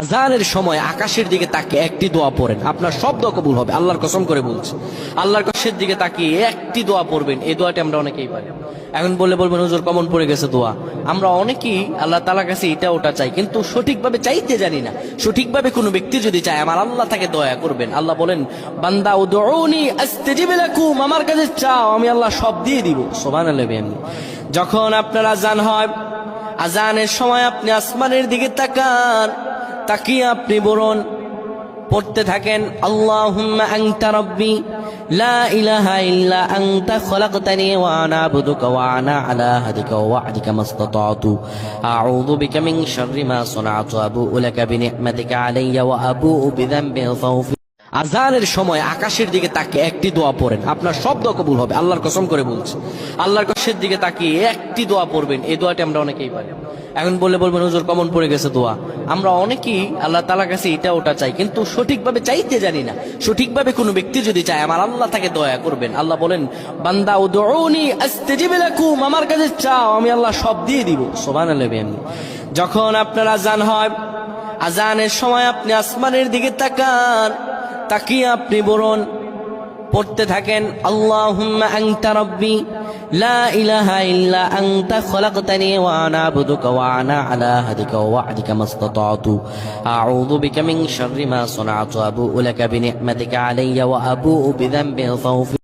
আজানের সময় আকাশের দিকে তাকিয়ে একটি দোয়া পড়েন, আপনার সব দোয়া কবুল হবে। আল্লাহর কসম করে বলছি, আল্লাহর আকাশের দিকে তাকিয়ে একটি দোয়া পড়বেন। এই দোয়াটি আমরা অনেকেই পারি। এখন বলবেন হুজুর কমন পড়ে গেছে দোয়া। আমরা অনেকেই আল্লাহ তাআলার কাছে এটা ওটা চাই, কিন্তু সঠিকভাবে চাইতে জানি না। সঠিকভাবে কোনো ব্যক্তি যদি চায়, আমার আল্লাহ তাকে দয়া করবেন। আল্লাহ বলেন, বান্দা উদউনি আস্তাজিব লাকুম, আমার কাছে চাও, আমি আল্লাহ সব দিয়ে দিব। সুবহানাল্লাহ। যখন আপনার আজান হয়, আজানের সময় আপনি আসমানের দিকে তাকান, তাকিয়ে আপনি বলুন, পড়তে থাকেন, আল্লাহুম্মা আনতা রাব্বি লা ইলাহা ইল্লা আনতা খলাকতানি ওয়া আনা আবদুকা ওয়া আনা আলা আহদিকা ওয়া ওয়া'দিকা মাসতাতা'তু আউযু বিকা মিন শাররি মা সানা'তু আবু'ু লাকা বিনি'মাতিকা আলাইয়া ওয়া আবু'ু বিযানবি ফাগফির। আজানের সময় আকাশের দিকে তাকিয়ে একটি দোয়া পড়েন, আপনার সব দোয়া কবুল হবে। আল্লাহর কসম করে বলছি, আল্লাহর আকাশের দিকে তাকিয়ে একটি দোয়া পড়বেন। এই দোয়াটি আমরা অনেকেই পারি। এখন বলবেন হুজুর কমন পড়ে গেছে দোয়া। আমরা অনেকেই আল্লাহ তাআলার কাছে এটা ওটা চাই, কিন্তু সঠিকভাবে চাইতে জানি না। সঠিকভাবে কোনো ব্যক্তি যদি চায়, আমার আল্লাহ তাকে দয়া করবেন। আল্লাহ বলেন, বান্দা উদউনি আস্তাজিব লাকুম, আমার কাছে চাও, আমি আল্লাহ সব দিয়ে দিব। সুবহানাল্লাহ। যখন আপনার আজান হয়, আজানের সময় আপনি আসমানের দিকে তাকান, তাকিয়ে আপনি বলুন, পড়তে থাকেন, আল্লাহুম্মা আনতা রাব্বি লা ইলাহা ইল্লা আনতা খলাকতানি ওয়া আনা আবদুকা ওয়া আনা আলা আহদিকা ওয়া ওয়া'দিকা মাসতাতা'তু আউযু বিকা মিন শাররি মা সানা'তু আবু'ু লাকা বিনি'মাতিকা আলাইয়া ওয়া আবু'ু বিযানবি ফাগফির।